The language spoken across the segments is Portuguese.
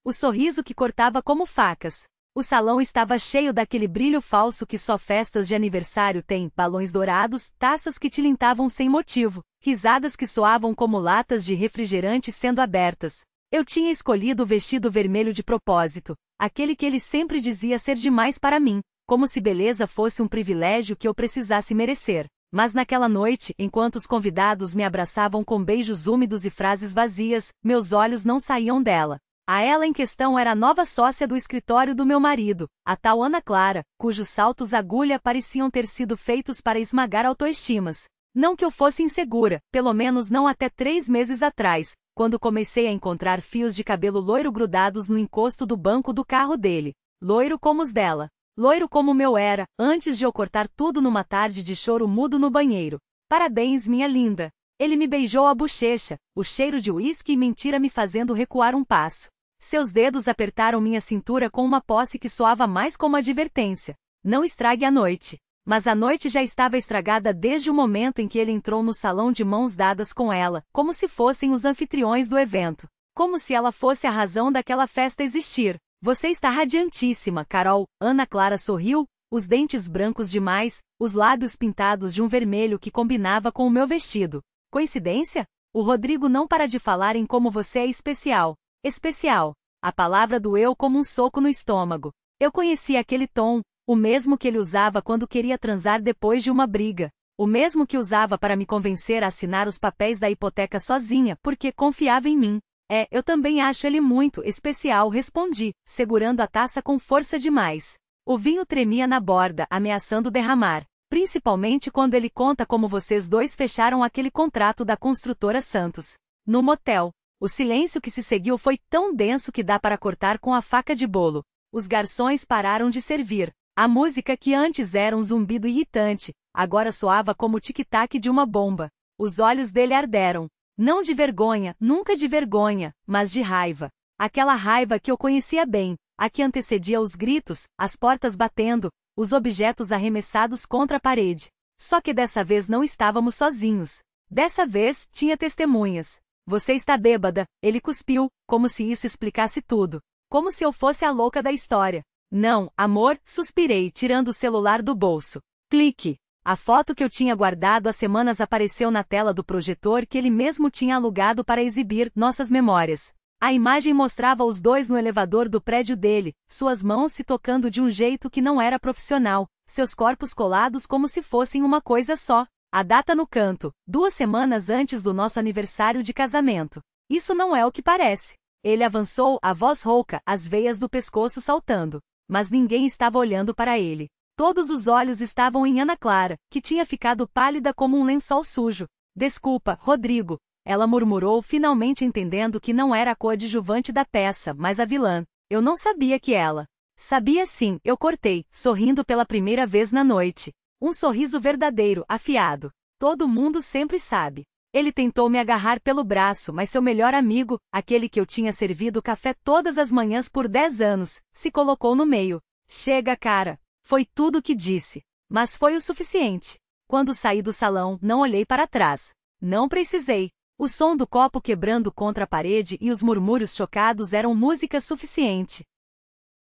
O sorriso que cortava como facas. O salão estava cheio daquele brilho falso que só festas de aniversário têm, balões dourados, taças que tilintavam sem motivo, risadas que soavam como latas de refrigerante sendo abertas. Eu tinha escolhido o vestido vermelho de propósito, aquele que ele sempre dizia ser demais para mim, como se beleza fosse um privilégio que eu precisasse merecer. Mas naquela noite, enquanto os convidados me abraçavam com beijos úmidos e frases vazias, meus olhos não saíam dela. A ela em questão era a nova sócia do escritório do meu marido, a tal Ana Clara, cujos saltos agulha pareciam ter sido feitos para esmagar autoestimas. Não que eu fosse insegura, pelo menos não até 3 meses atrás, quando comecei a encontrar fios de cabelo loiro grudados no encosto do banco do carro dele. Loiro como os dela. Loiro como o meu era, antes de eu cortar tudo numa tarde de choro mudo no banheiro. Parabéns, minha linda. Ele me beijou a bochecha, o cheiro de uísque e mentira me fazendo recuar um passo. Seus dedos apertaram minha cintura com uma posse que soava mais como advertência. Não estrague a noite. Mas a noite já estava estragada desde o momento em que ele entrou no salão de mãos dadas com ela, como se fossem os anfitriões do evento. Como se ela fosse a razão daquela festa existir. Você está radiantíssima, Carol. Ana Clara sorriu, os dentes brancos demais, os lábios pintados de um vermelho que combinava com o meu vestido. Coincidência? O Rodrigo não para de falar em como você é especial. Especial. A palavra doeu como um soco no estômago. Eu conhecia aquele tom, o mesmo que ele usava quando queria transar depois de uma briga. O mesmo que usava para me convencer a assinar os papéis da hipoteca sozinha, porque confiava em mim. Eu também acho ele muito especial, respondi, segurando a taça com força demais. O vinho tremia na borda, ameaçando derramar. Principalmente quando ele conta como vocês dois fecharam aquele contrato da construtora Santos. No motel. O silêncio que se seguiu foi tão denso que dá para cortar com a faca de bolo. Os garçons pararam de servir. A música que antes era um zumbido irritante, agora soava como o tic-tac de uma bomba. Os olhos dele arderam. Não de vergonha, nunca de vergonha, mas de raiva. Aquela raiva que eu conhecia bem, a que antecedia os gritos, as portas batendo, os objetos arremessados contra a parede. Só que dessa vez não estávamos sozinhos. Dessa vez, tinha testemunhas. Você está bêbada, ele cuspiu, como se isso explicasse tudo. Como se eu fosse a louca da história. Não, amor, suspirei, tirando o celular do bolso. Clique. A foto que eu tinha guardado há semanas apareceu na tela do projetor que ele mesmo tinha alugado para exibir nossas memórias. A imagem mostrava os dois no elevador do prédio dele, suas mãos se tocando de um jeito que não era profissional, seus corpos colados como se fossem uma coisa só. A data no canto, 2 semanas antes do nosso aniversário de casamento. Isso não é o que parece. Ele avançou, a voz rouca, as veias do pescoço saltando. Mas ninguém estava olhando para ele. Todos os olhos estavam em Ana Clara, que tinha ficado pálida como um lençol sujo. Desculpa, Rodrigo. Ela murmurou, finalmente entendendo que não era a coadjuvante da peça, mas a vilã. Eu não sabia que ela. Sabia sim, eu cortei, sorrindo pela primeira vez na noite. Um sorriso verdadeiro, afiado. Todo mundo sempre sabe. Ele tentou me agarrar pelo braço, mas seu melhor amigo, aquele que eu tinha servido café todas as manhãs por 10 anos, se colocou no meio. Chega, cara. Foi tudo o que disse. Mas foi o suficiente. Quando saí do salão, não olhei para trás. Não precisei. O som do copo quebrando contra a parede e os murmúrios chocados eram música suficiente.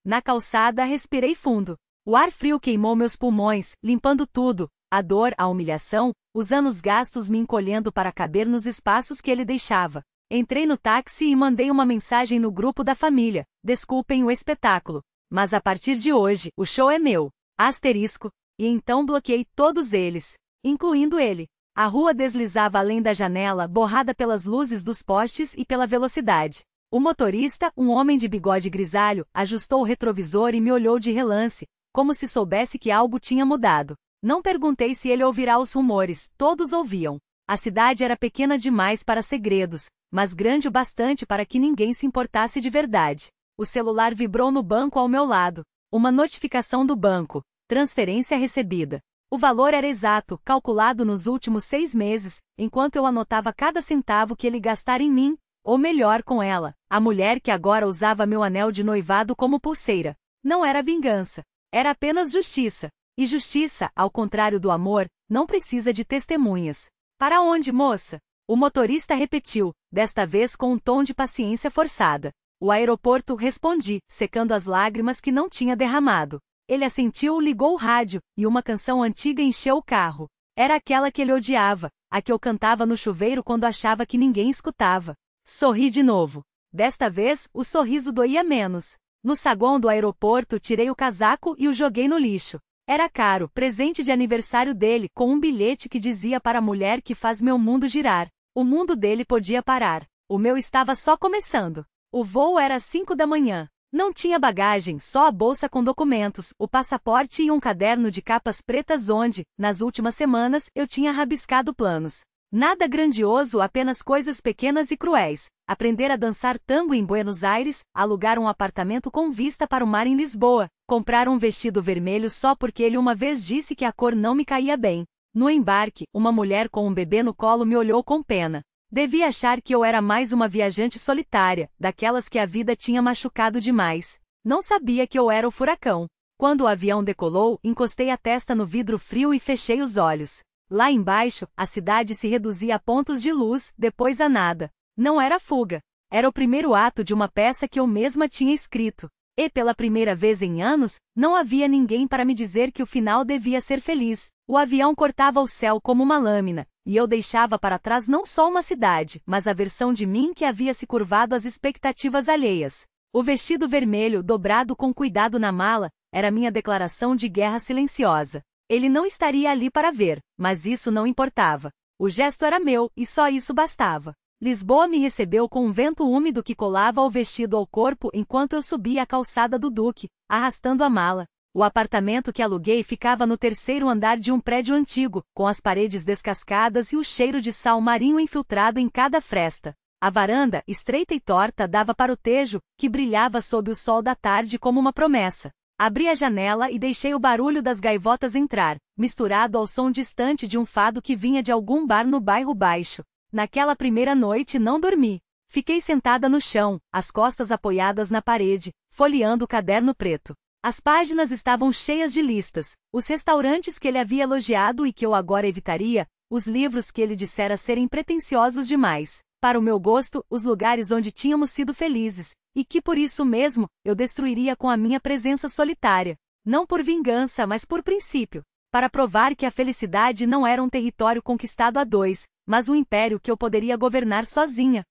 Na calçada, respirei fundo. O ar frio queimou meus pulmões, limpando tudo, a dor, a humilhação, os anos gastos me encolhendo para caber nos espaços que ele deixava. Entrei no táxi e mandei uma mensagem no grupo da família. Desculpem o espetáculo. Mas a partir de hoje, o show é meu. Asterisco. E então bloqueei todos eles, incluindo ele. A rua deslizava além da janela, borrada pelas luzes dos postes e pela velocidade. O motorista, um homem de bigode grisalho, ajustou o retrovisor e me olhou de relance, como se soubesse que algo tinha mudado. Não perguntei se ele ouvirá os rumores, todos ouviam. A cidade era pequena demais para segredos, mas grande o bastante para que ninguém se importasse de verdade. O celular vibrou no banco ao meu lado. Uma notificação do banco. Transferência recebida. O valor era exato, calculado nos últimos 6 meses, enquanto eu anotava cada centavo que ele gastara em mim, ou melhor com ela, a mulher que agora usava meu anel de noivado como pulseira. Não era vingança. Era apenas justiça. E justiça, ao contrário do amor, não precisa de testemunhas. Para onde, moça? O motorista repetiu, desta vez com um tom de paciência forçada. O aeroporto, respondi, secando as lágrimas que não tinha derramado. Ele assentiu, ligou o rádio, e uma canção antiga encheu o carro. Era aquela que ele odiava, a que eu cantava no chuveiro quando achava que ninguém escutava. Sorri de novo. Desta vez, o sorriso doía menos. No saguão do aeroporto, tirei o casaco e o joguei no lixo. Era caro, presente de aniversário dele, com um bilhete que dizia para a mulher que faz meu mundo girar. O mundo dele podia parar. O meu estava só começando. O voo era às 5 da manhã. Não tinha bagagem, só a bolsa com documentos, o passaporte e um caderno de capas pretas onde, nas últimas semanas, eu tinha rabiscado planos. Nada grandioso, apenas coisas pequenas e cruéis. Aprender a dançar tango em Buenos Aires, alugar um apartamento com vista para o mar em Lisboa, comprar um vestido vermelho só porque ele uma vez disse que a cor não me caía bem. No embarque, uma mulher com um bebê no colo me olhou com pena. Devia achar que eu era mais uma viajante solitária, daquelas que a vida tinha machucado demais. Não sabia que eu era o furacão. Quando o avião decolou, encostei a testa no vidro frio e fechei os olhos. Lá embaixo, a cidade se reduzia a pontos de luz, depois a nada. Não era fuga. Era o primeiro ato de uma peça que eu mesma tinha escrito. E pela primeira vez em anos, não havia ninguém para me dizer que o final devia ser feliz. O avião cortava o céu como uma lâmina, e eu deixava para trás não só uma cidade, mas a versão de mim que havia se curvado às expectativas alheias. O vestido vermelho, dobrado com cuidado na mala, era minha declaração de guerra silenciosa. Ele não estaria ali para ver, mas isso não importava. O gesto era meu, e só isso bastava. Lisboa me recebeu com um vento úmido que colava o vestido ao corpo enquanto eu subia a calçada do Duque, arrastando a mala. O apartamento que aluguei ficava no terceiro andar de um prédio antigo, com as paredes descascadas e o cheiro de sal marinho infiltrado em cada fresta. A varanda, estreita e torta, dava para o Tejo, que brilhava sob o sol da tarde como uma promessa. Abri a janela e deixei o barulho das gaivotas entrar, misturado ao som distante de um fado que vinha de algum bar no bairro Baixo. Naquela primeira noite não dormi. Fiquei sentada no chão, as costas apoiadas na parede, folheando o caderno preto. As páginas estavam cheias de listas, os restaurantes que ele havia elogiado e que eu agora evitaria, os livros que ele dissera serem pretensiosos demais, para o meu gosto, os lugares onde tínhamos sido felizes, e que por isso mesmo, eu destruiria com a minha presença solitária. Não por vingança, mas por princípio. Para provar que a felicidade não era um território conquistado a dois, mas um império que eu poderia governar sozinha.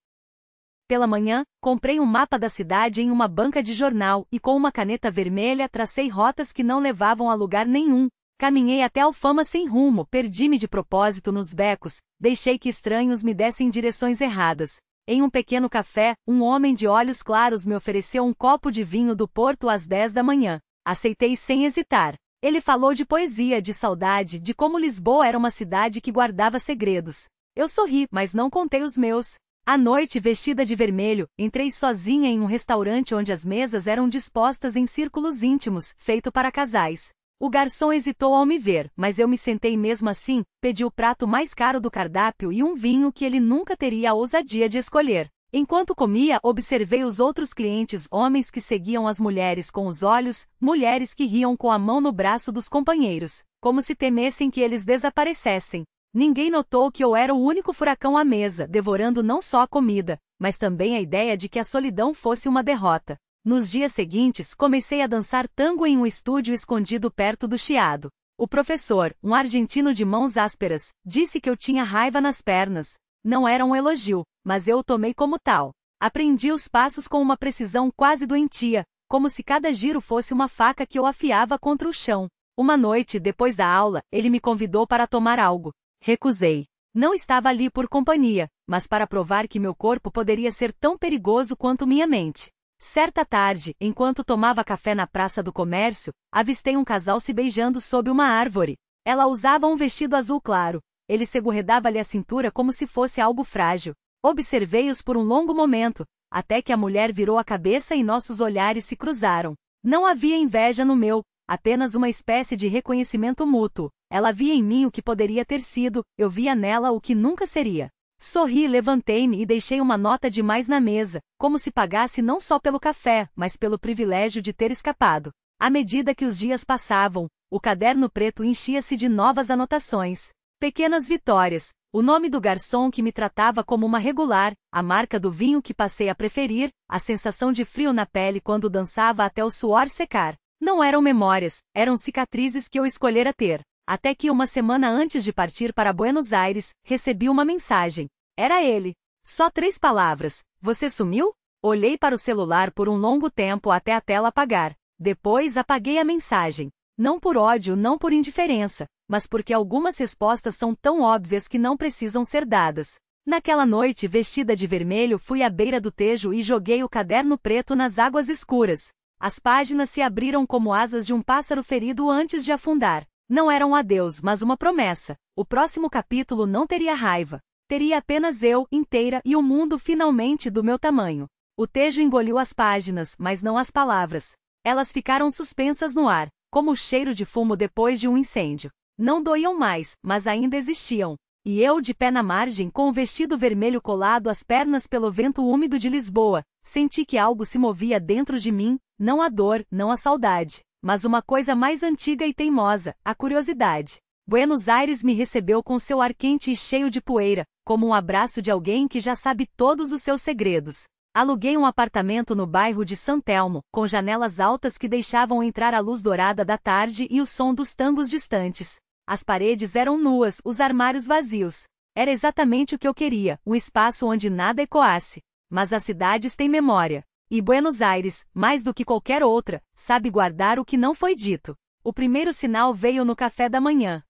Pela manhã, comprei um mapa da cidade em uma banca de jornal e com uma caneta vermelha tracei rotas que não levavam a lugar nenhum. Caminhei até Alfama sem rumo, perdi-me de propósito nos becos, deixei que estranhos me dessem direções erradas. Em um pequeno café, um homem de olhos claros me ofereceu um copo de vinho do Porto às 10 da manhã. Aceitei sem hesitar. Ele falou de poesia, de saudade, de como Lisboa era uma cidade que guardava segredos. Eu sorri, mas não contei os meus. À noite, vestida de vermelho, entrei sozinha em um restaurante onde as mesas eram dispostas em círculos íntimos, feito para casais. O garçom hesitou ao me ver, mas eu me sentei mesmo assim, pedi o prato mais caro do cardápio e um vinho que ele nunca teria a ousadia de escolher. Enquanto comia, observei os outros clientes, homens que seguiam as mulheres com os olhos, mulheres que riam com a mão no braço dos companheiros, como se temessem que eles desaparecessem. Ninguém notou que eu era o único furacão à mesa, devorando não só a comida, mas também a ideia de que a solidão fosse uma derrota. Nos dias seguintes, comecei a dançar tango em um estúdio escondido perto do Chiado. O professor, um argentino de mãos ásperas, disse que eu tinha raiva nas pernas. Não era um elogio, mas eu o tomei como tal. Aprendi os passos com uma precisão quase doentia, como se cada giro fosse uma faca que eu afiava contra o chão. Uma noite, depois da aula, ele me convidou para tomar algo. Recusei. Não estava ali por companhia, mas para provar que meu corpo poderia ser tão perigoso quanto minha mente. Certa tarde, enquanto tomava café na Praça do Comércio, avistei um casal se beijando sob uma árvore. Ela usava um vestido azul claro. Ele segurava-lhe a cintura como se fosse algo frágil. Observei-os por um longo momento, até que a mulher virou a cabeça e nossos olhares se cruzaram. Não havia inveja no meu, apenas uma espécie de reconhecimento mútuo. Ela via em mim o que poderia ter sido, eu via nela o que nunca seria. Sorri, levantei-me e deixei uma nota de mais na mesa, como se pagasse não só pelo café, mas pelo privilégio de ter escapado. À medida que os dias passavam, o caderno preto enchia-se de novas anotações. Pequenas vitórias, O nome do garçom que me tratava como uma regular, a marca do vinho que passei a preferir, a sensação de frio na pele quando dançava até o suor secar. Não eram memórias, eram cicatrizes que eu escolhera ter. Até que uma semana antes de partir para Buenos Aires, recebi uma mensagem. Era ele. Só 3 palavras. Você sumiu? Olhei para o celular por um longo tempo até a tela apagar. Depois apaguei a mensagem. Não por ódio, não por indiferença, mas porque algumas respostas são tão óbvias que não precisam ser dadas. Naquela noite, vestida de vermelho, fui à beira do Tejo e joguei o caderno preto nas águas escuras. As páginas se abriram como asas de um pássaro ferido antes de afundar. Não era um adeus, mas uma promessa. O próximo capítulo não teria raiva. Teria apenas eu, inteira, e o mundo finalmente do meu tamanho. O Tejo engoliu as páginas, mas não as palavras. Elas ficaram suspensas no ar, como o cheiro de fumo depois de um incêndio. Não doíam mais, mas ainda existiam. E eu, de pé na margem, com o vestido vermelho colado às pernas pelo vento úmido de Lisboa, senti que algo se movia dentro de mim, não a dor, não a saudade, mas uma coisa mais antiga e teimosa, a curiosidade. Buenos Aires me recebeu com seu ar quente e cheio de poeira, como um abraço de alguém que já sabe todos os seus segredos. Aluguei um apartamento no bairro de San Telmo, com janelas altas que deixavam entrar a luz dourada da tarde e o som dos tangos distantes. As paredes eram nuas, os armários vazios. Era exatamente o que eu queria, um espaço onde nada ecoasse. Mas as cidades têm memória. E Buenos Aires, mais do que qualquer outra, sabe guardar o que não foi dito. O primeiro sinal veio no café da manhã.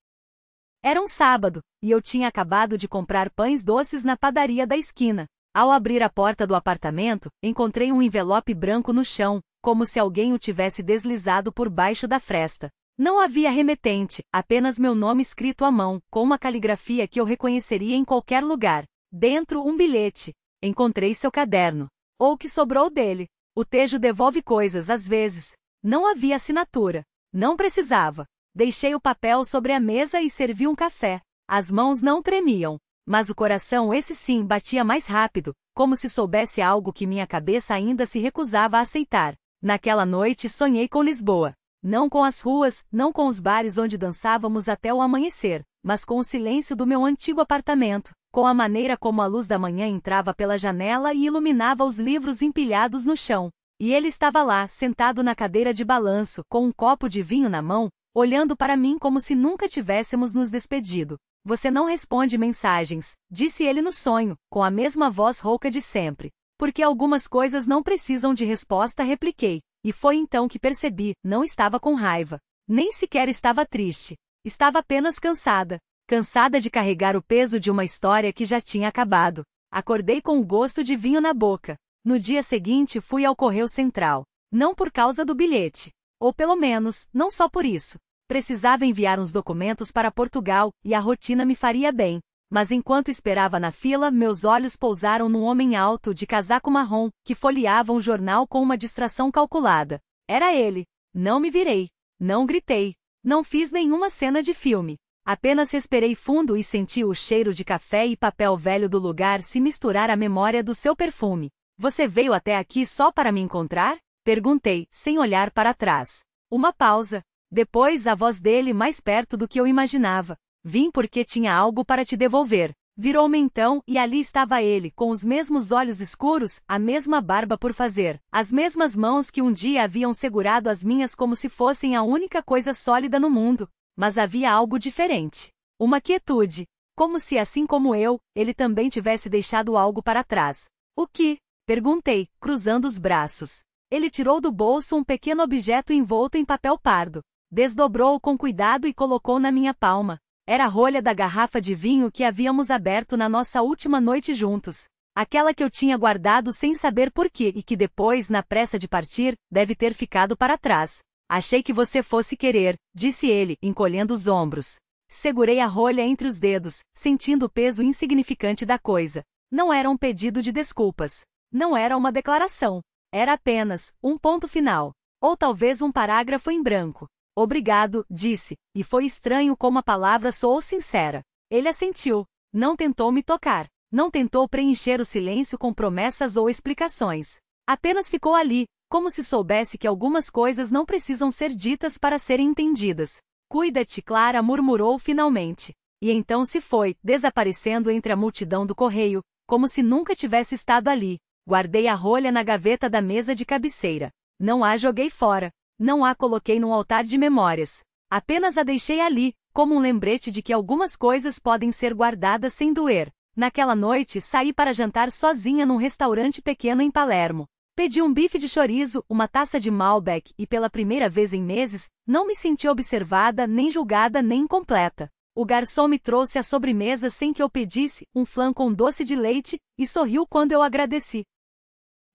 Era um sábado, e eu tinha acabado de comprar pães doces na padaria da esquina. Ao abrir a porta do apartamento, encontrei um envelope branco no chão, como se alguém o tivesse deslizado por baixo da fresta. Não havia remetente, apenas meu nome escrito à mão, com uma caligrafia que eu reconheceria em qualquer lugar. Dentro, um bilhete. Encontrei seu caderno. Ou o que sobrou dele. O Tejo devolve coisas às vezes. Não havia assinatura. Não precisava. Deixei o papel sobre a mesa e servi um café. As mãos não tremiam. Mas o coração, esse sim, batia mais rápido, como se soubesse algo que minha cabeça ainda se recusava a aceitar. Naquela noite sonhei com Lisboa. Não com as ruas, não com os bares onde dançávamos até o amanhecer, mas com o silêncio do meu antigo apartamento, com a maneira como a luz da manhã entrava pela janela e iluminava os livros empilhados no chão. E ele estava lá, sentado na cadeira de balanço, com um copo de vinho na mão, olhando para mim como se nunca tivéssemos nos despedido. Você não responde mensagens, disse ele no sonho, com a mesma voz rouca de sempre. Porque algumas coisas não precisam de resposta, repliquei. E foi então que percebi, não estava com raiva. Nem sequer estava triste. Estava apenas cansada. Cansada de carregar o peso de uma história que já tinha acabado. Acordei com o gosto de vinho na boca. No dia seguinte fui ao Correio Central. Não por causa do bilhete. Ou pelo menos, não só por isso. Precisava enviar uns documentos para Portugal, e a rotina me faria bem. Mas enquanto esperava na fila, meus olhos pousaram num homem alto de casaco marrom, que folheava um jornal com uma distração calculada. Era ele. Não me virei. Não gritei. Não fiz nenhuma cena de filme. Apenas respirei fundo e senti o cheiro de café e papel velho do lugar se misturar à memória do seu perfume. Você veio até aqui só para me encontrar? Perguntei, sem olhar para trás. Uma pausa. Depois a voz dele mais perto do que eu imaginava. Vim porque tinha algo para te devolver. Virou-me então, e ali estava ele, com os mesmos olhos escuros, a mesma barba por fazer, as mesmas mãos que um dia haviam segurado as minhas como se fossem a única coisa sólida no mundo. Mas havia algo diferente. Uma quietude. Como se, assim como eu, ele também tivesse deixado algo para trás. O que? Perguntei, cruzando os braços. Ele tirou do bolso um pequeno objeto envolto em papel pardo. Desdobrou-o com cuidado e colocou na minha palma. Era a rolha da garrafa de vinho que havíamos aberto na nossa última noite juntos. Aquela que eu tinha guardado sem saber porquê e que depois, na pressa de partir, deve ter ficado para trás. Achei que você fosse querer, disse ele, encolhendo os ombros. Segurei a rolha entre os dedos, sentindo o peso insignificante da coisa. Não era um pedido de desculpas. Não era uma declaração. Era apenas um ponto final. Ou talvez um parágrafo em branco. Obrigado, disse, e foi estranho como a palavra soou sincera. Ele assentiu. Não tentou me tocar. Não tentou preencher o silêncio com promessas ou explicações. Apenas ficou ali, como se soubesse que algumas coisas não precisam ser ditas para serem entendidas. Cuida-te, Clara, murmurou finalmente. E então se foi, desaparecendo entre a multidão do correio, como se nunca tivesse estado ali. Guardei a rolha na gaveta da mesa de cabeceira. Não a joguei fora. Não a coloquei num altar de memórias. Apenas a deixei ali, como um lembrete de que algumas coisas podem ser guardadas sem doer. Naquela noite, saí para jantar sozinha num restaurante pequeno em Palermo. Pedi um bife de chorizo, uma taça de Malbec e pela primeira vez em meses, não me senti observada, nem julgada, nem incompleta. O garçom me trouxe a sobremesa sem que eu pedisse, um flan com doce de leite, e sorriu quando eu agradeci.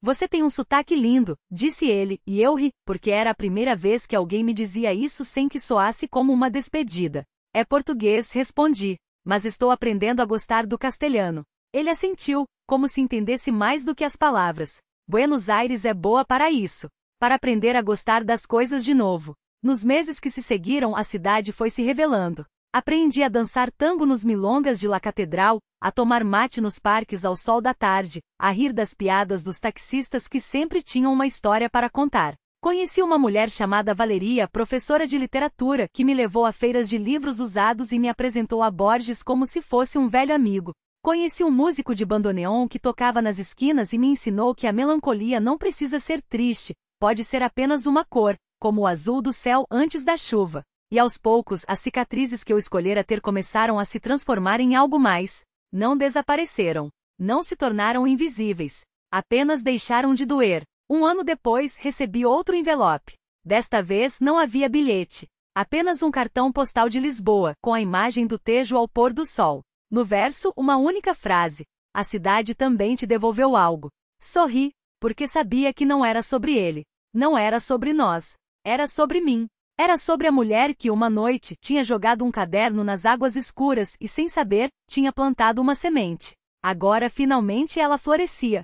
Você tem um sotaque lindo, disse ele, e eu ri, porque era a primeira vez que alguém me dizia isso sem que soasse como uma despedida. É português, respondi, mas estou aprendendo a gostar do castelhano. Ele assentiu, como se entendesse mais do que as palavras. Buenos Aires é boa para isso, para aprender a gostar das coisas de novo. Nos meses que se seguiram, a cidade foi se revelando. Aprendi a dançar tango nos milongas de La Catedral, a tomar mate nos parques ao sol da tarde, a rir das piadas dos taxistas que sempre tinham uma história para contar. Conheci uma mulher chamada Valeria, professora de literatura, que me levou a feiras de livros usados e me apresentou a Borges como se fosse um velho amigo. Conheci um músico de bandoneon que tocava nas esquinas e me ensinou que a melancolia não precisa ser triste, pode ser apenas uma cor, como o azul do céu antes da chuva. E aos poucos, as cicatrizes que eu escolhera ter começaram a se transformar em algo mais. Não desapareceram. Não se tornaram invisíveis. Apenas deixaram de doer. Um ano depois, recebi outro envelope. Desta vez, não havia bilhete. Apenas um cartão postal de Lisboa, com a imagem do Tejo ao pôr do sol. No verso, uma única frase. A cidade também te devolveu algo. Sorri, porque sabia que não era sobre ele. Não era sobre nós. Era sobre mim. Era sobre a mulher que, uma noite, tinha jogado um caderno nas águas escuras e, sem saber, tinha plantado uma semente. Agora finalmente ela florescia.